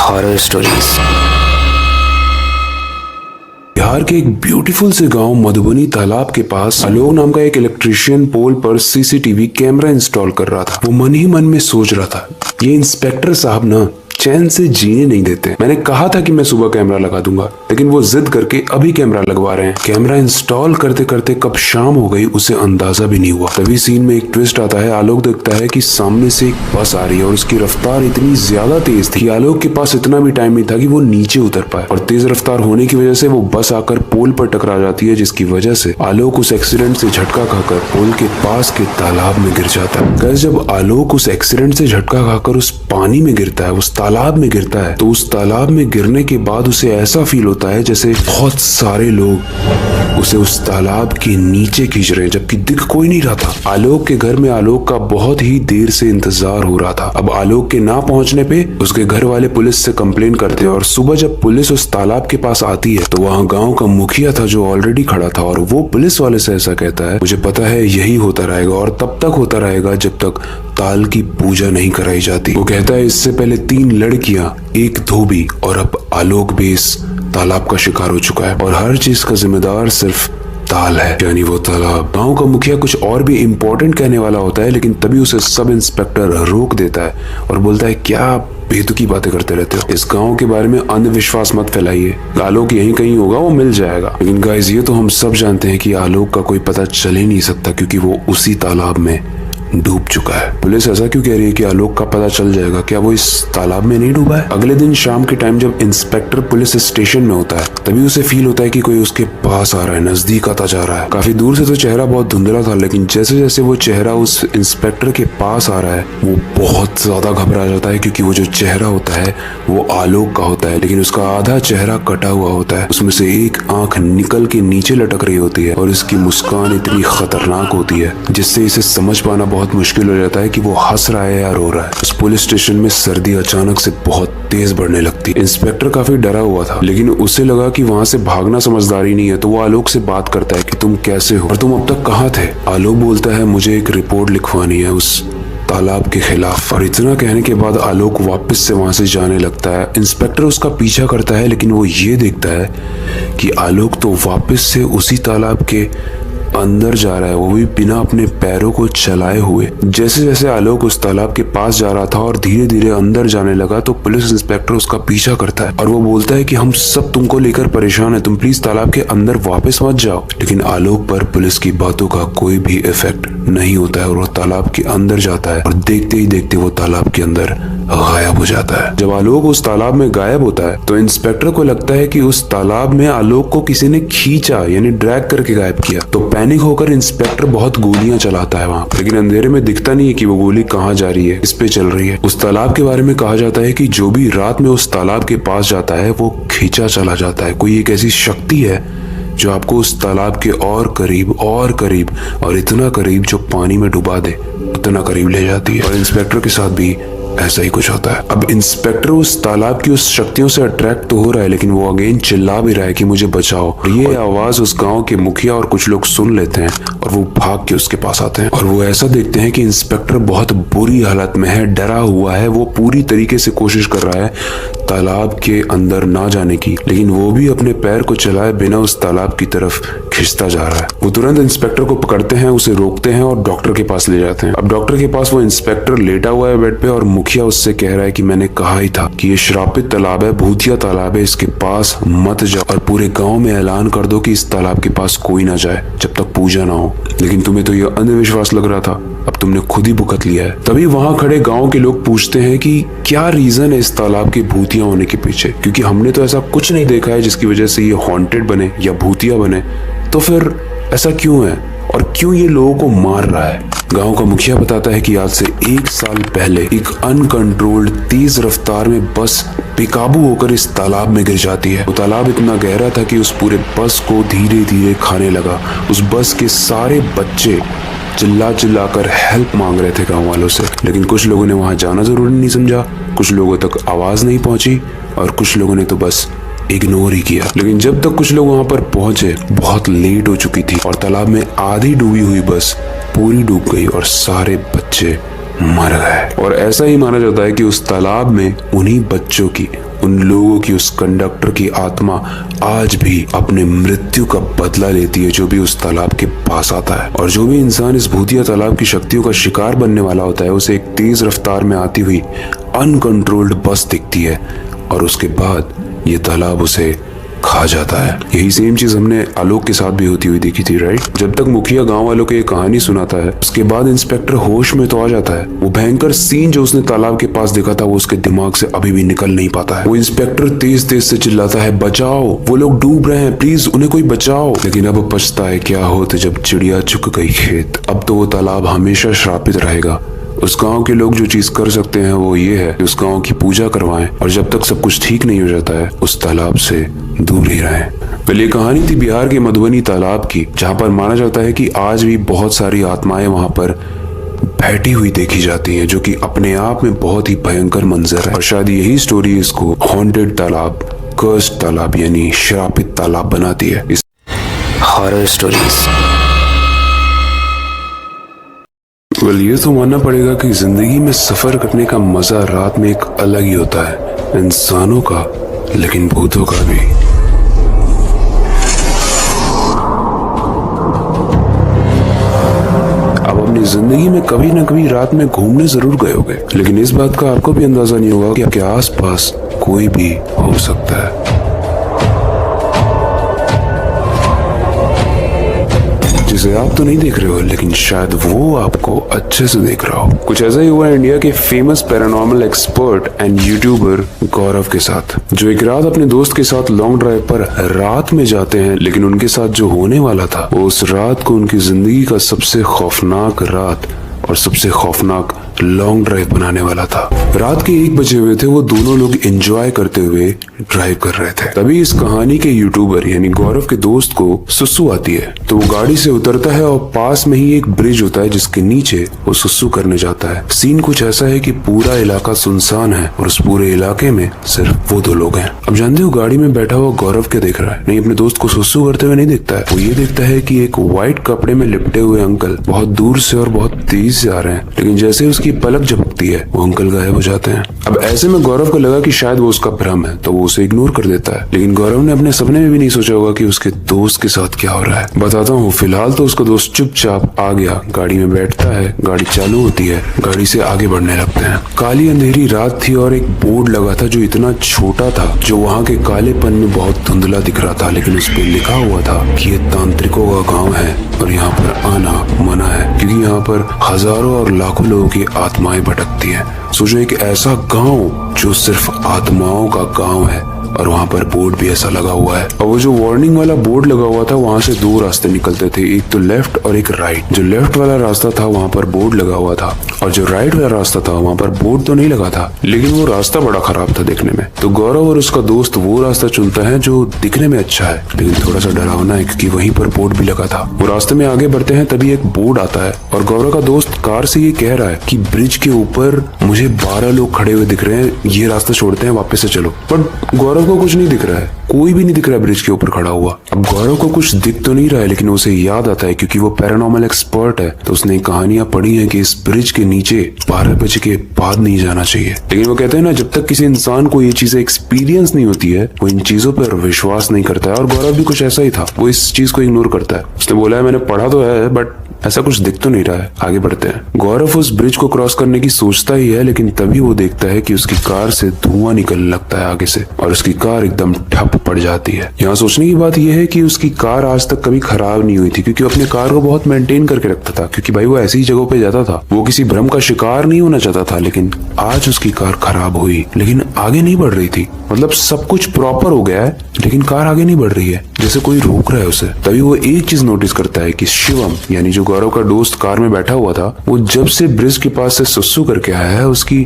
Horror stories. Bihar के एक beautiful से गांव मधुबनी तालाब के पास आलोक नाम का एक इलेक्ट्रिशियन पोल पर सीसीटीवी कैमरा इंस्टॉल कर रहा था। वो मन ही मन में सोच रहा था, ये इंस्पेक्टर साहब ना चैन से जीने नहीं देते। मैंने कहा था कि मैं सुबह कैमरा लगा दूंगा, लेकिन वो जिद करके अभी कैमरा लगवा रहे हैं। कैमरा इंस्टॉल करते करते कब शाम हो गई उसे अंदाजा भी नहीं हुआ। तभी सीन में एक ट्विस्ट आता है। आलोक देखता है कि सामने से एक बस आ रही है और उसकी रफ्तार इतनी ज्यादा तेज थी कि आलोक के पास इतना भी टाइम नहीं था कि वो नीचे उतर पाए। और तेज रफ्तार होने की वजह से वो बस आकर पोल पर टकरा जाती है, जिसकी वजह से आलोक उस एक्सीडेंट से झटका खाकर पोल के पास के तालाब में गिर जाता है। गाइस, जब आलोक उस एक्सीडेंट से झटका खाकर उस पानी में गिरता है, उस तालाब में गिरता है, तो उस तालाब में गिरने के बाद उसे ऐसा फील होता है जैसे बहुत सारे लोग उसे उस तालाब के नीचे खींच रहे हैं, जबकि दिख कोई नहीं रहा था। आलोक के घर में आलोक का बहुत ही देर से इंतजार हो रहा था। अब आलोक के ना पहुंचने पे उसके घर वाले पुलिस से कंप्लेन करते हैं और सुबह जब पुलिस उस तालाब के पास आती है तो वहाँ गांव का मुखिया था जो ऑलरेडी खड़ा था, और वो पुलिस वाले से ऐसा कहता है, मुझे पता है यही होता रहेगा और तब तक होता रहेगा जब तक ताल की पूजा नहीं कराई जाती। वो कहता है इससे पहले 3 लड़कियां, एक धोबी और अब आलोक भी इस तालाब का शिकार हो चुका है और हर चीज का जिम्मेदार सिर्फ ताल है, यानी वो तालाब। गांव का मुखिया कुछ और भी इम्पोर्टेंट कहने वाला होता है, लेकिन तभी उसे सब इंस्पेक्टर रोक देता है और बोलता है, क्या बेतुकी बातें करते रहते हो, इस गांव के बारे में अंधविश्वास मत फैलाइए। आलोक यहीं कहीं होगा, वो मिल जाएगा। लेकिन गाइस, ये तो हम सब जानते हैं कि आलोक का कोई पता चल ही नहीं सकता, क्योंकि वो उसी तालाब में डूब चुका है। पुलिस ऐसा क्यों कह रही है कि आलोक का पता चल जाएगा? क्या वो इस तालाब में नहीं डूबा है? अगले दिन शाम के टाइम जब इंस्पेक्टर पुलिस स्टेशन में होता है, तभी उसे फील होता है कि कोई उसके पास आ रहा है, नजदीक आता जा रहा है। काफी दूर से तो चेहरा बहुत धुंधला था, लेकिन जैसे जैसे वो चेहरा उस इंस्पेक्टर के पास आ रहा है, वो बहुत ज्यादा घबरा जाता है, क्योंकि वो जो चेहरा होता है वो आलोक का होता है, लेकिन उसका आधा चेहरा कटा हुआ होता है। उसमें से एक आंख निकल के नीचे लटक रही होती है और इसकी मुस्कान इतनी खतरनाक होती है जिससे इसे समझ पाना बहुत मुश्किल हो जाता है कि वो हंस रहा है या रो रहा है। उस पुलिस स्टेशन में सर्दी अचानक से बहुत तेज बढ़ने लगती है। इंस्पेक्टर काफी डरा हुआ था, लेकिन उसे लगा कि वहां से भागना समझदारी नहीं है, तो वो आलोक से बात करता है कि तुम कैसे हो और तुम अब तक कहाँ थे? आलोक बोलता है, मुझे एक रिपोर्ट लिखवानी है उस तालाब के खिलाफ। और इतना कहने के बाद आलोक वापस से वहां से जाने लगता है। इंस्पेक्टर उसका पीछा करता है, लेकिन वो ये देखता है कि आलोक तो वापस से उसी तालाब के अंदर जा रहा है, वो भी बिना अपने पैरों को चलाए हुए। जैसे जैसे आलोक उस तालाब के पास जा रहा था और धीरे धीरे अंदर जाने लगा, तो पुलिस इंस्पेक्टर उसका पीछा करता है और वो बोलता है कि हम सब तुमको लेकर परेशान है, तुम प्लीज तालाब के अंदर वापस मत जाओ। लेकिन आलोक पर पुलिस की बातों का कोई भी इफेक्ट नहीं होता है और वो तालाब के अंदर जाता है और देखते ही देखते वो तालाब के अंदर गायब हो जाता है। जब आलोक उस तालाब में गायब होता है तो इंस्पेक्टर को लगता है कि उस तालाब में आलोक को किसी ने खींचा, यानी ड्रैग करके गायब किया। तो पैनिक होकर इंस्पेक्टर बहुत गोलियां चलाता है वहां, लेकिन अंधेरे में दिखता नहीं है कि वो गोली कहाँ जा रही है, किस पे चल रही है। उस तालाब के बारे में कहा जाता है कि जो भी रात में उस तालाब के पास जाता है वो खींचा चला जाता है। कोई एक ऐसी शक्ति है जो आपको उस तालाब के और करीब और इतना करीब जो पानी में डुबा दे, उतना करीब ले जाती है। और इंस्पेक्टर के साथ भी ऐसा ही कुछ होता है। अब इंस्पेक्टर उस तालाब की उस शक्तियों से अट्रैक्ट तो हो रहा है, लेकिन वो अगेन चिल्ला भी रहा है कि मुझे बचाओ। और ये आवाज उस गांव के मुखिया और कुछ लोग सुन लेते हैं और वो भाग के उसके पास आते हैं और वो ऐसा देखते हैं कि इंस्पेक्टर बहुत बुरी हालत में है, डरा हुआ है। वो पूरी तरीके से कोशिश कर रहा है तालाब के अंदर ना जाने की, लेकिन वो भी अपने पैर को चलाए बिना उस तालाब की तरफ खिंचता जा रहा है। वो तुरंत इंस्पेक्टर को पकड़ते हैं, उसे रोकते हैं और डॉक्टर के पास ले जाते हैं। अब डॉक्टर के पास वो इंस्पेक्टर लेटा हुआ है बेड पे और मुखिया उससे कह रहा है कि मैंने कहा ही था कि ये श्रापित तालाब है, भूतिया तालाब है, इसके पास मत जाओ और पूरे गांव में ऐलान कर दो कि इस तालाब के पास कोई ना जाए जब तक पूजा ना हो। लेकिन तुम्हें तो ये अंधविश्वास लग रहा था, अब तुमने खुद ही भुगत लिया है। तभी वहां खड़े गांव के लोग पूछते हैं कि क्या रीजन है इस तालाब के भूतिया होने के पीछे, क्योंकि हमने तो ऐसा कुछ नहीं देखा है जिसकी वजह से ये हॉन्टेड बने या भूतिया बने, तो फिर ऐसा क्यों है और क्यों ये लोगों को मार रहा है? गांव का मुखिया बताता है कि आज से 1 साल पहले एक अनकंट्रोल्ड तेज रफ्तार में बस बेकाबू होकर इस तालाब में गिर जाती है। वो तालाब इतना गहरा था कि उस पूरे बस को धीरे धीरे खाने लगा। उस बस के सारे बच्चे चिल्ला चिल्ला कर हेल्प मांग रहे थे गांव वालों से, लेकिन कुछ लोगों ने वहां जाना जरूरी नहीं समझा, कुछ लोगों तक आवाज नहीं पहुंची और कुछ लोगों ने तो बस इग्नोर ही किया। लेकिन जब तक कुछ लोग वहां पर पहुंचे बहुत लेट हो चुकी थी और तालाब में आधी डूबी हुई बस पूरी डूब गई और सारे बच्चे मर गए। और ऐसा ही माना जाता है कि उस तालाब में उन्हीं बच्चों की, उन लोगों की, उस कंडक्टर की आत्मा आज भी अपने मृत्यु का बदला लेती है जो भी उस तालाब के पास आता है। और जो भी इंसान इस भूतिया तालाब की शक्तियों का शिकार बनने वाला होता है, उसे एक तेज रफ्तार में आती हुई अनकंट्रोल्ड बस दिखती है और उसके बाद ये तालाब उसे खा जाता है। यही सेम चीज हमने आलोक के साथ भी होती हुई देखी थी, राइट? जब तक मुखिया गांव वालों को ये कहानी सुनाता है, उसके बाद इंस्पेक्टर होश में तो आ जाता है। वो भयंकर सीन जो उसने तालाब के पास देखा था वो उसके दिमाग से अभी भी निकल नहीं पाता है। वो इंस्पेक्टर तेज तेज से चिल्लाता है, बचाओ, वो लोग डूब रहे हैं, प्लीज उन्हें कोई बचाओ। लेकिन अब पछता है क्या होता जब चिड़िया चुग गई खेत। अब तो वो तालाब हमेशा श्रापित रहेगा। उस गांव के लोग जो चीज कर सकते हैं वो ये है कि उस गांव की पूजा करवाएं और जब तक सब कुछ ठीक नहीं हो जाता है उस तालाब से दूर ही रहें। पहले कहानी थी बिहार के मधुबनी तालाब की, जहां पर माना जाता है कि आज भी बहुत सारी आत्माएं वहां पर बैठी हुई देखी जाती हैं, जो कि अपने आप में बहुत ही भयंकर मंजर है। और शायद यही स्टोरी इसको हॉन्टेड तालाब, कर्स्ड तालाब यानी श्रापित तालाब बनाती है। इस हॉरर स्टोरीज। ये तो मानना पड़ेगा कि जिंदगी में सफर करने का मजा रात में एक अलग ही होता है, इंसानों का लेकिन भूतों का भी। अब अपनी जिंदगी में कभी ना कभी रात में घूमने जरूर गए होंगे, लेकिन इस बात का आपको भी अंदाजा नहीं होगा कि आपके आसपास कोई भी हो सकता है जिसे आप तो नहीं देख रहे हो, लेकिन शायद वो आपको अच्छे से देख रहा हो। कुछ ऐसा ही हुआ इंडिया के famous paranormal expert and YouTuber Gaurav के साथ, जो एक रात अपने दोस्त के साथ लॉन्ग ड्राइव पर रात में जाते हैं। लेकिन उनके साथ जो होने वाला था वो उस रात को उनकी जिंदगी का सबसे खौफनाक रात और सबसे खौफनाक लॉन्ग ड्राइव बनाने वाला था। रात के 1 बजे हुए थे, वो दोनों लोग एंजॉय करते हुए ड्राइव कर रहे थे। तभी इस कहानी के यूट्यूबर यानी गौरव के दोस्त को सुसु आती है, तो वो गाड़ी से उतरता है और पास में ही एक ब्रिज होता है जिसके नीचे वो सुसु करने जाता है। सीन कुछ ऐसा है कि पूरा इलाका सुनसान है और उस पूरे इलाके में सिर्फ वो 2 लोग हैं। अब जानते हो गाड़ी में बैठा हुआ गौरव क्या देख रहा है? नहीं, अपने दोस्त को सुसु करते हुए नहीं देखता है। वो ये देखता है कि एक व्हाइट कपड़े में लिपटे हुए अंकल बहुत दूर से और बहुत तेज से आ रहे हैं, लेकिन जैसे उसकी पलक झपकती है वो अंकल गायब हो जाते हैं। अब ऐसे में गौरव को लगा कि शायद वो उसका भ्रम है, तो वो उसे इग्नोर कर देता है। लेकिन गौरव ने अपने सपने में भी नहीं सोचा होगा कि उसके दोस्त के साथ क्या हो रहा है। बताता हूँ। फिलहाल तो उसका दोस्त चुपचाप आ गया, गाड़ी में बैठता है, गाड़ी चालू होती है, गाड़ी से आगे बढ़ने लगते हैं। काली अंधेरी रात थी और एक बोर्ड लगा था जो इतना छोटा था, जो वहाँ के कालेपन में बहुत धुंधला दिख रहा था, लेकिन उस पर लिखा हुआ था कि ये तांत्रिकों का गाँव है और यहाँ पर आना मना है, क्योंकि यहाँ पर हजारों और लाखों लोगों की आत्माएं भटकती हैं। सोचो, एक ऐसा गांव जो सिर्फ आत्माओं का गांव है और वहाँ पर बोर्ड भी ऐसा लगा हुआ है। और वो जो वार्निंग वाला बोर्ड लगा हुआ था, वहाँ से 2 रास्ते निकलते थे, एक तो लेफ्ट और एक राइट। जो लेफ्ट वाला रास्ता था वहाँ पर बोर्ड लगा हुआ था और जो राइट वाला रास्ता था वहाँ पर बोर्ड तो नहीं लगा था, लेकिन वो रास्ता बड़ा खराब था देखने में। तो गौरव और उसका दोस्त वो रास्ता चुनता है जो दिखने में अच्छा है लेकिन थोड़ा सा डरावना है, क्योंकि वहीं पर बोर्ड भी लगा था। वो रास्ते में आगे बढ़ते हैं, तभी एक बोर्ड आता है और गौरव का दोस्त कार से ये कह रहा है कि ब्रिज के ऊपर मुझे 12 लोग खड़े हुए दिख रहे हैं, ये रास्ता छोड़ते हैं, वापस से चलो। बट गौरव को कुछ नहीं दिख रहा है, कोई भी नहीं दिख रहा ब्रिज के ऊपर खड़ा हुआ। अब गौरव को कुछ दिख तो नहीं रहा है, लेकिन उसे याद आता है, क्योंकि वो पैरानॉर्मल एक्सपर्ट है, तो उसने कहानियां पढ़ी हैं कि इस ब्रिज के नीचे 12 बजे के बाद नहीं जाना चाहिए। लेकिन वो कहते हैं ना, जब तक किसी इंसान को ये चीजें एक्सपीरियंस नहीं होती है वो इन चीजों पर विश्वास नहीं करता है। और गौरव भी कुछ ऐसा ही था, वो इस चीज को इग्नोर करता है। उसने बोला है मैंने पढ़ा तो है बट ऐसा कुछ दिख तो नहीं रहा है, आगे बढ़ते हैं। गौरव उस ब्रिज को क्रॉस करने की सोचता ही है, लेकिन तभी वो देखता है कि उसकी कार से धुआं निकलने लगता है आगे से और उसकी कार एकदम ठप पड़ जाती है। यहाँ सोचने की बात यह है कि उसकी कार आज तक कभी खराब नहीं हुई थी, क्योंकि वो अपने कार को बहुत मेंटेन करके रखता था, क्योंकि भाई वो ऐसी ही जगहों पे जाता था, वो किसी भ्रम का शिकार नहीं होना चाहता था। लेकिन आज उसकी कार खराब हुई, लेकिन आगे नहीं बढ़ रही थी। मतलब सब कुछ प्रॉपर हो गया है लेकिन कार आगे नहीं बढ़ रही है, जैसे कोई रोक रहा है उसे। तभी वो एक चीज नोटिस करता है कि शिवम यानी जो गौरव का दोस्त कार में बैठा हुआ था, वो जब से ब्रिज के पास से सुसु करके आया है उसकी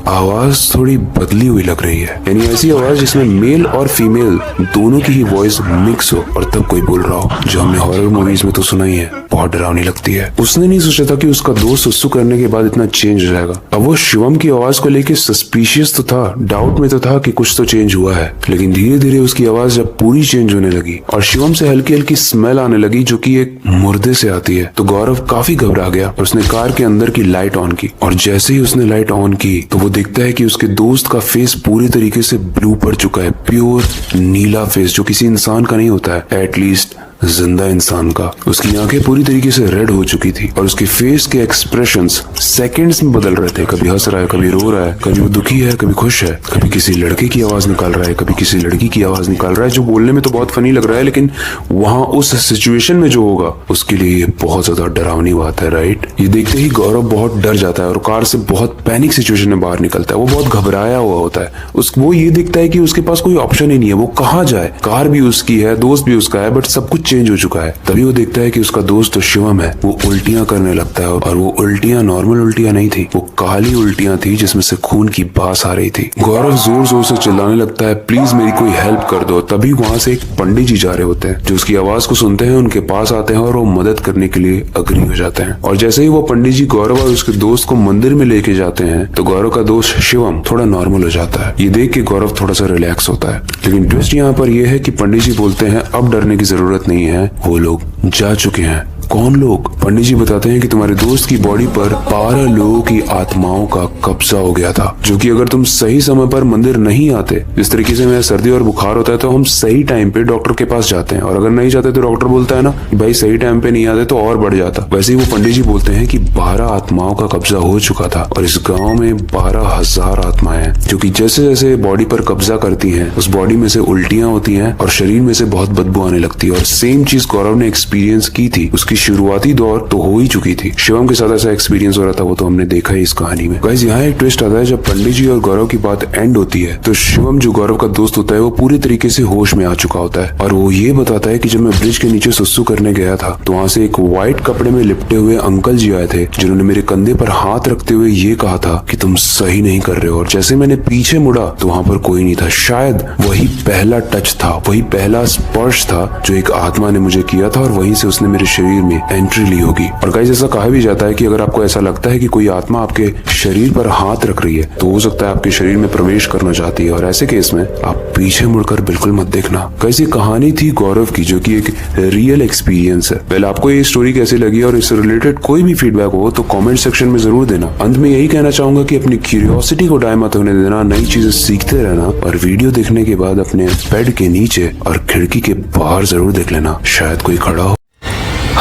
आवाज थोड़ी बदली हुई लग रही है, यानी ऐसी आवाज जिसमें मेल और फीमेल दोनों की ही वॉइस मिक्स हो और तब कोई बोल रहा हो, जो हमने हॉरर मूवीज में तो सुना ही है, बहुत डरावनी लगती है। उसने नहीं सोचा था कि उसका दोस्त सुसु करने के बाद इतना चेंज हो जाएगा। अब वो शिवम की आवाज को लेके सस्पिशियस तो था, डाउट में तो था कि कुछ तो चेंज हुआ है, लेकिन धीरे धीरे उसकी आवाज जब पूरी चेंज होने लगी और शिवम से हल्की हल्की स्मेल आने लगी जो कि एक मुर्दे से आती है, तो गौरव काफी घबरा गया और उसने कार के अंदर की लाइट ऑन की। और जैसे ही उसने लाइट ऑन की तो वो देखता है कि उसके दोस्त का फेस पूरी तरीके से ब्लू पड़ चुका है, प्योर नीला फेस जो किसी इंसान का नहीं होता है, एटलीस्ट जिंदा इंसान का। उसकी आंखें पूरी तरीके से रेड हो चुकी थी और उसके फेस के एक्सप्रेशंस सेकंड्स में बदल रहे थे। कभी हंस रहा है, कभी रो रहा है, कभी वो दुखी है, कभी खुश है, कभी किसी लड़के की आवाज निकाल रहा है, कभी किसी लड़की की आवाज निकाल रहा है, जो बोलने में तो बहुत फनी लग रहा है, लेकिन वहां उस सिचुएशन में जो होगा उसके लिए ये बहुत ज्यादा डरावनी बात है, राइट। ये देखते ही गौरव बहुत डर जाता है और कार से बहुत पैनिक सिचुएशन में बाहर निकलता है। वो बहुत घबराया हुआ होता है। वो ये देखता है कि उसके पास कोई ऑप्शन ही नहीं है, वो कहाँ जाए। कार भी उसकी है, दोस्त भी उसका है, बट सब कुछ चेंज हो चुका है। तभी वो देखता है कि उसका दोस्त तो शिवम है, वो उल्टियां करने लगता है और वो उल्टियां नॉर्मल उल्टियां नहीं थी, वो काली उल्टियां थी जिसमें से खून की बास आ रही थी। गौरव जोर जोर से चिल्लाने लगता है, प्लीज मेरी कोई हेल्प कर दो। तभी वहां से एक पंडित जी जा रहे होते हैं, जो उसकी आवाज को सुनते हैं, उनके पास आते हैं और वो मदद करने के लिए अग्री हो जाते हैं। और जैसे ही वो पंडित जी गौरव और उसके दोस्त को मंदिर में लेके जाते हैं तो गौरव का दोस्त शिवम थोड़ा नॉर्मल हो जाता है। ये देख के गौरव थोड़ा सा रिलैक्स होता है। लेकिन ट्विस्ट यहाँ पर यह है कि पंडित जी बोलते हैं अब डरने की जरूरत नहीं है, वो लोग जा चुके हैं। कौन लोग? पंडित जी बताते हैं कि तुम्हारे दोस्त की बॉडी पर 12 लोगों की आत्माओं का कब्जा हो गया था, जो कि अगर तुम सही समय पर मंदिर नहीं आते, जिस तरीके से मेरा सर्दी और बुखार होता है तो हम सही टाइम पे डॉक्टर के पास जाते हैं, और अगर नहीं जाते तो डॉक्टर बोलता है ना कि भाई सही टाइम पे नहीं आते तो और बढ़ जाता। वैसे ही वो पंडित जी बोलते हैं कि 12 आत्माओं का कब्जा हो चुका था और इस गाँव में 12,000 आत्माएं, जो कि जैसे जैसे बॉडी पर कब्जा करती है उस बॉडी में से उल्टियां होती है और शरीर में से बहुत बदबू आने लगती है। और सेम चीज गौरव ने एक्सपीरियंस की थी, उसकी शुरुआती दौर तो हो ही चुकी थी। शिवम के साथ ऐसा एक्सपीरियंस हो रहा था, वो तो हमने देखा ही इस कहानी में। गाइस यहाँ एक ट्विस्ट आता है, जब पंडित जी और गौरव की बात एंड होती है तो शिवम जो गौरव का दोस्त होता है वो पूरी तरीके से होश में आ चुका होता है और वो ये बताता है कि जब मैं ब्रिज के नीचे सुसु करने गया था तो वहाँ से एक व्हाइट कपड़े में लिपटे हुए अंकल जी आए थे, जिन्होंने मेरे कंधे पर हाथ रखते हुए ये कहा था कि तुम सही नहीं कर रहे हो। और जैसे मैंने पीछे मुड़ा तो वहाँ पर कोई नहीं था। शायद वही पहला टच था, वही पहला स्पर्श था जो एक आत्मा ने मुझे किया था और वहीं से उसने मेरे शरीर में एंट्री ली होगी। और गाइस ऐसा कहा भी जाता है कि अगर आपको ऐसा लगता है कि कोई आत्मा आपके शरीर पर हाथ रख रही है तो हो सकता है आपके शरीर में प्रवेश करना चाहती है, और ऐसे केस में आप पीछे मुड़कर बिल्कुल मत देखना। गाइस ये कहानी थी गौरव की, जो कि एक रियल एक्सपीरियंस है। पहले आपको ये स्टोरी कैसी लगी और इससे रिलेटेड कोई भी फीडबैक हो तो कमेंट सेक्शन में जरूर देना। अंत में यही कहना चाहूंगा कि अपनी क्यूरियोसिटी को डाय मत होने देना, नई चीजें सीखते रहना, और वीडियो देखने के बाद अपने बेड के नीचे और खिड़की के बाहर जरूर देख लेना, शायद कोई खड़ा हो।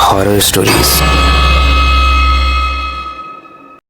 Horror stories.